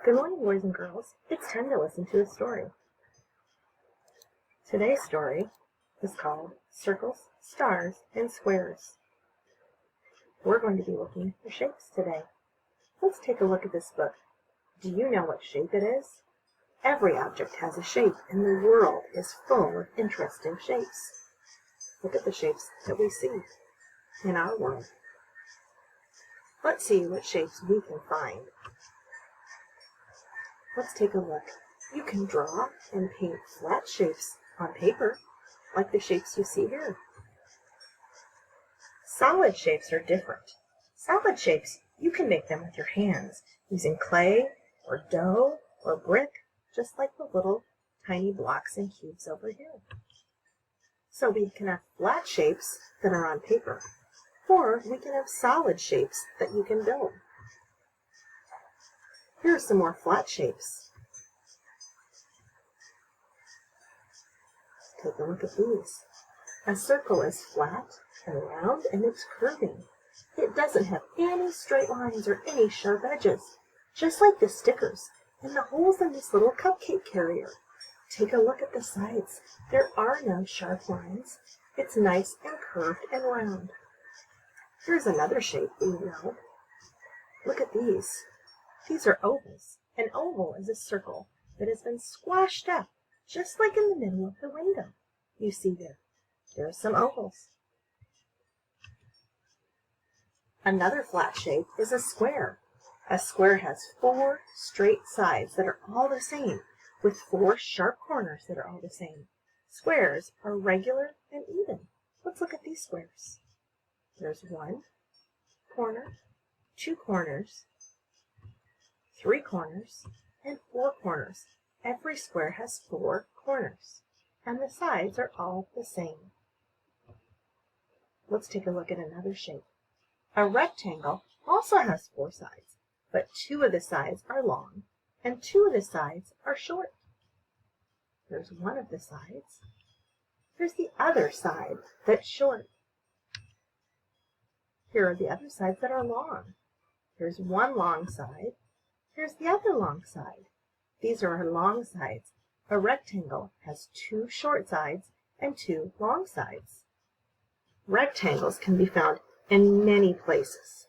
Good morning, boys and girls. It's time to listen to a story. Today's story is called Circles, Stars, and Squares. We're going to be looking for shapes today. Let's take a look at this book. Do you know what shape it is? Every object has a shape, and the world is full of interesting shapes. Look at the shapes that we see in our world. Let's see what shapes we can find. Let's take a look. You can draw and paint flat shapes on paper, like the shapes you see here. Solid shapes are different. Solid shapes, you can make them with your hands, using clay or dough or brick, just like the little tiny blocks and cubes over here. So we can have flat shapes that are on paper, or we can have solid shapes that you can build. Here are some more flat shapes. Take a look at these. A circle is flat and round and it's curving. It doesn't have any straight lines or any sharp edges, just like the stickers and the holes in this little cupcake carrier. Take a look at the sides. There are no sharp lines. It's nice and curved and round. Here's another shape we know. Look at these. These are ovals. An oval is a circle that has been squashed up, just like in the middle of the window. You see there. There are some ovals. Another flat shape is a square. A square has 4 straight sides that are all the same, with 4 sharp corners that are all the same. Squares are regular and even. Let's look at these squares. There's 1 corner, 2 corners, 3 corners, and 4 corners. Every square has 4 corners, and the sides are all the same. Let's take a look at another shape. A rectangle also has 4 sides, but 2 of the sides are long, and 2 of the sides are short. There's one of the sides. Here's the other side that's short. Here are the other sides that are long. Here's one long side. Here's the other long side. These are our long sides. A rectangle has 2 short sides and 2 long sides. Rectangles can be found in many places.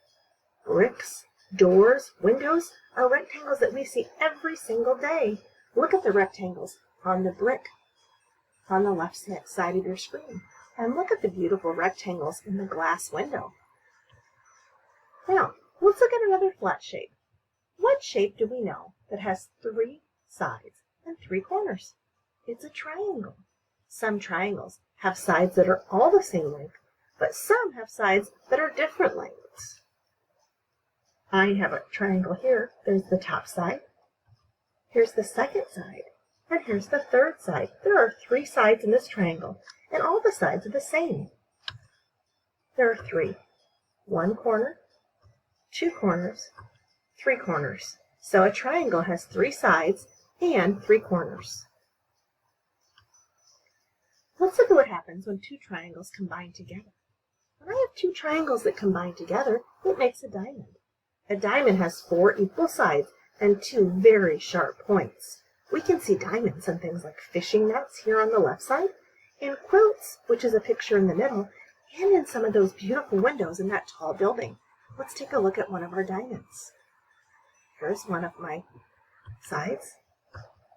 Bricks, doors, windows are rectangles that we see every single day. Look at the rectangles on the brick on the left side of your screen. And look at the beautiful rectangles in the glass window. Now, let's look at another flat shape. What shape do we know that has 3 sides and 3 corners? It's a triangle. Some triangles have sides that are all the same length, but some have sides that are different lengths. I have a triangle here. There's the top side. Here's the second side. And here's the third side. There are 3 sides in this triangle, and all the sides are the same. There are 3. 1 corner, 2 corners, 3 corners. So a triangle has 3 sides and 3 corners. Let's look at what happens when 2 triangles combine together. When I have 2 triangles that combine together, it makes a diamond. A diamond has 4 equal sides and 2 very sharp points. We can see diamonds on things like fishing nets here on the left side, and quilts, which is a picture in the middle, and in some of those beautiful windows in that tall building. Let's take a look at one of our diamonds. Here's one of my sides.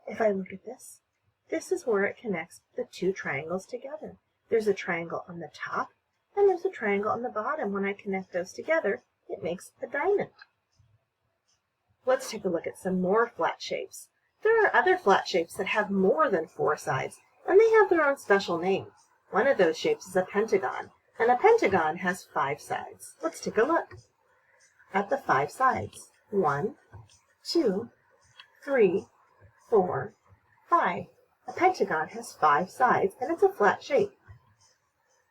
If I look at this, this is where it connects the 2 triangles together. There's a triangle on the top, and there's a triangle on the bottom. When I connect those together, it makes a diamond. Let's take a look at some more flat shapes. There are other flat shapes that have more than 4 sides, and they have their own special name. One of those shapes is a pentagon, and a pentagon has 5 sides. Let's take a look at the 5 sides. 1, 2, 3, 4, 5. A pentagon has 5 sides, and it's a flat shape.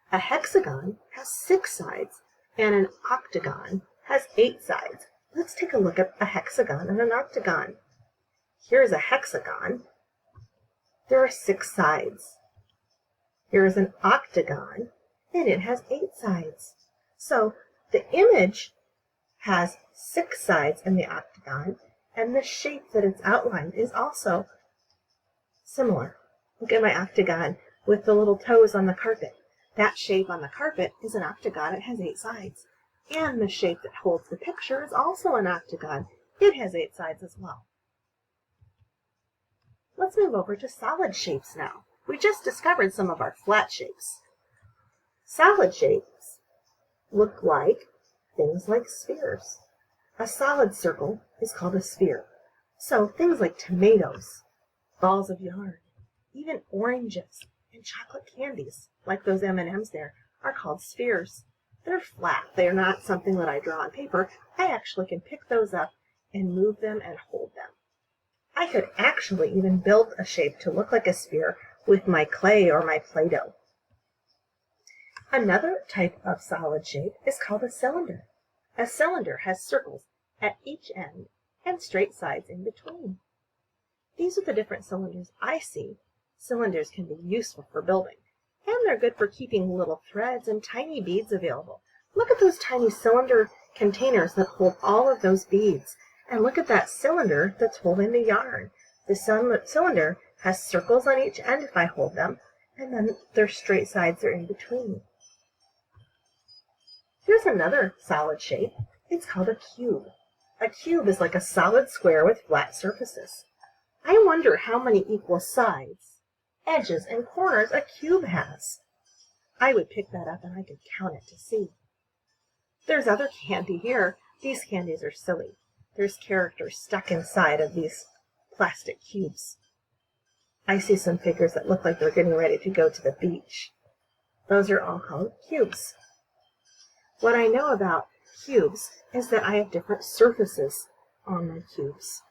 A hexagon has 6 sides, and an octagon has 8 sides. Let's take a look at a hexagon and an octagon. Here's a hexagon. There are 6 sides. Here's an octagon, and it has 8 sides. So the image has 6 sides in the octagon, and the shape that it's outlined is also similar. Look at my octagon with the little toes on the carpet. That shape on the carpet is an octagon. It has 8 sides. And the shape that holds the picture is also an octagon. It has 8 sides as well. Let's move over to solid shapes now. We just discovered some of our flat shapes. Solid shapes look like things like spheres. A solid circle is called a sphere. So things like tomatoes, balls of yarn, even oranges and chocolate candies, like those M&Ms there, are called spheres. They're flat. They're not something that I draw on paper. I actually can pick those up and move them and hold them. I could actually even build a shape to look like a sphere with my clay or my Play-Doh. Another type of solid shape is called a cylinder. A cylinder has circles at each end and straight sides in between. These are the different cylinders I see. Cylinders can be useful for building, and they're good for keeping little threads and tiny beads available. Look at those tiny cylinder containers that hold all of those beads, and look at that cylinder that's holding the yarn. The cylinder has circles on each end if I hold them, and then their straight sides are in between. Here's another solid shape. It's called a cube. A cube is like a solid square with flat surfaces. I wonder how many equal sides, edges, and corners a cube has. I would pick that up and I could count it to see. There's other candy here. These candies are silly. There's characters stuck inside of these plastic cubes. I see some figures that look like they're getting ready to go to the beach. Those are all called cubes. What I know about cubes is that I have different surfaces on my cubes.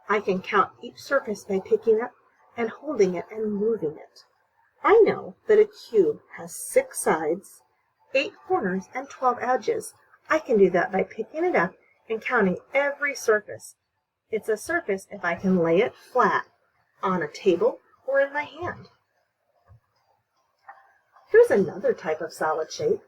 I can count each surface by picking up and holding it and moving it. I know that a cube has 6 sides, 8 corners, and 12 edges. I can do that by picking it up and counting every surface. It's a surface if I can lay it flat on a table or in my hand. Here's another type of solid shape.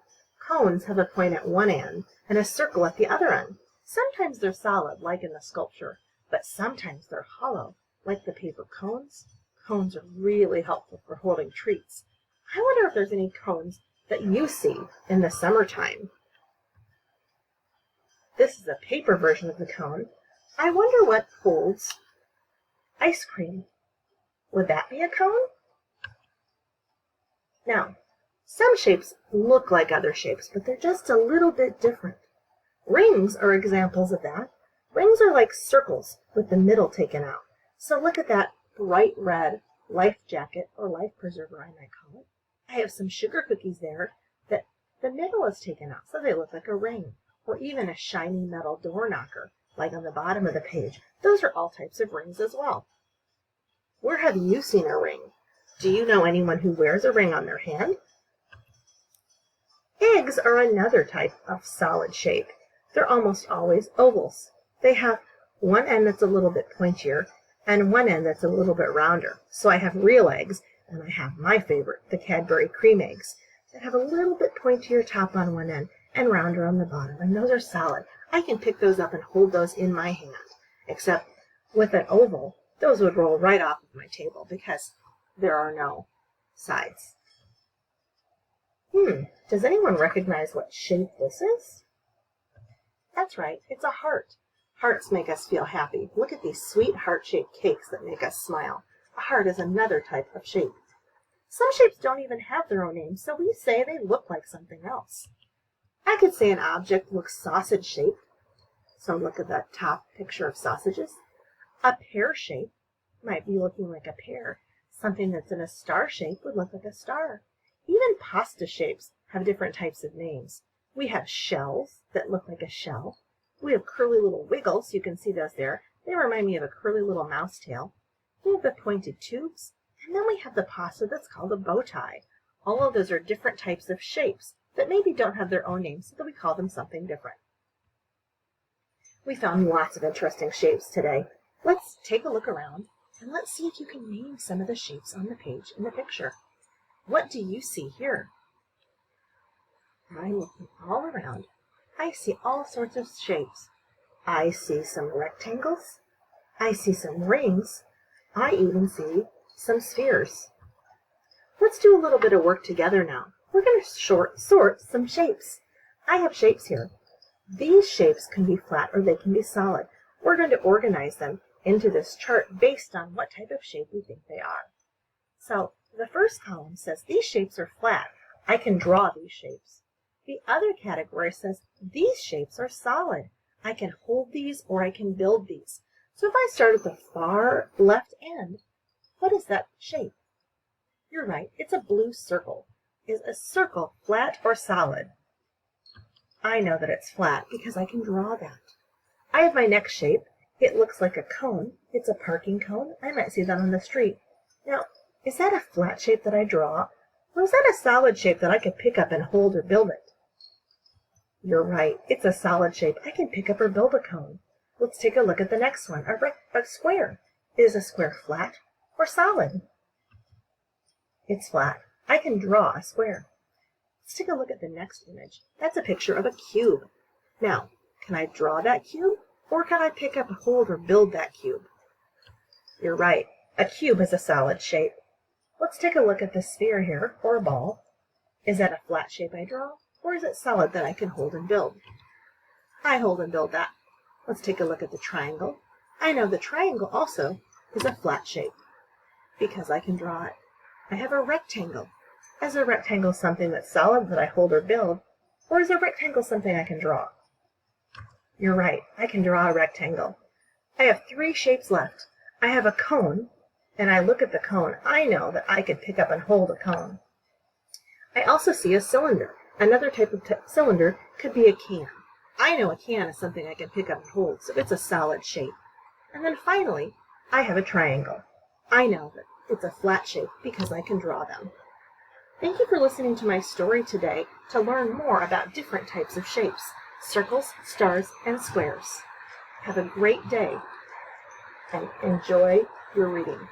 Cones have a point at one end and a circle at the other end. Sometimes they're solid, like in the sculpture, but sometimes they're hollow, like the paper cones. Cones are really helpful for holding treats. I wonder if there's any cones that you see in the summertime. This is a paper version of the cone. I wonder what holds ice cream. Would that be a cone? Now, some shapes look like other shapes, but they're just a little bit different. Rings are examples of that. Rings are like circles with the middle taken out. So look at that bright red life jacket or life preserver, I might call it. I have some sugar cookies there that the middle is taken out, so they look like a ring, or even a shiny metal door knocker, like on the bottom of the page. Those are all types of rings as well. Where have you seen a ring? Do you know anyone who wears a ring on their hand? Eggs are another type of solid shape. They're almost always ovals. They have one end that's a little bit pointier and one end that's a little bit rounder. So I have real eggs, and I have my favorite, the Cadbury cream eggs, that have a little bit pointier top on one end and rounder on the bottom, and those are solid. I can pick those up and hold those in my hand, except with an oval, those would roll right off of my table because there are no sides. Does anyone recognize what shape this is? That's right, it's a heart. Hearts make us feel happy. Look at these sweet heart-shaped cakes that make us smile. A heart is another type of shape. Some shapes don't even have their own names, so we say they look like something else. I could say an object looks sausage-shaped. So look at that top picture of sausages. A pear shape might be looking like a pear. Something that's in a star shape would look like a star. Even pasta shapes have different types of names. We have shells that look like a shell. We have curly little wiggles. You can see those there. They remind me of a curly little mouse tail. We have the pointed tubes. And then we have the pasta that's called a bow tie. All of those are different types of shapes that maybe don't have their own names, so that we call them something different. We found lots of interesting shapes today. Let's take a look around and let's see if you can name some of the shapes on the page in the picture. What do you see here? I'm looking all around. I see all sorts of shapes. I see some rectangles. I see some rings. I even see some spheres. Let's do a little bit of work together now. We're going to sort some shapes. I have shapes here. These shapes can be flat or they can be solid. We're going to organize them into this chart based on what type of shape we think they are. So the first column says these shapes are flat. I can draw these shapes. The other category says these shapes are solid. I can hold these or I can build these. So if I start at the far left end, what is that shape? You're right, it's a blue circle. Is a circle flat or solid? I know that it's flat because I can draw that. I have my next shape. It looks like a cone. It's a parking cone. I might see that on the street. Now, is that a flat shape that I draw? Or is that a solid shape that I could pick up and hold or build it? You're right, it's a solid shape. I can pick up or build a cone. Let's take a look at the next one, a square. Is a square flat or solid? It's flat. I can draw a square. Let's take a look at the next image. That's a picture of a cube. Now, can I draw that cube? Or can I pick up, hold, or build that cube? You're right. A cube is a solid shape. Let's take a look at the sphere here, or a ball. Is that a flat shape I draw? Or is it solid that I can hold and build? I hold and build that. Let's take a look at the triangle. I know the triangle also is a flat shape because I can draw it. I have a rectangle. Is a rectangle something that's solid that I hold or build? Or is a rectangle something I can draw? You're right, I can draw a rectangle. I have 3 shapes left. I have a cone, and I look at the cone. I know that I could pick up and hold a cone. I also see a cylinder. Another type of cylinder could be a can. I know a can is something I can pick up and hold, so it's a solid shape. And then finally, I have a triangle. I know that it's a flat shape because I can draw them. Thank you for listening to my story today to learn more about different types of shapes, circles, stars, and squares. Have a great day and enjoy your reading.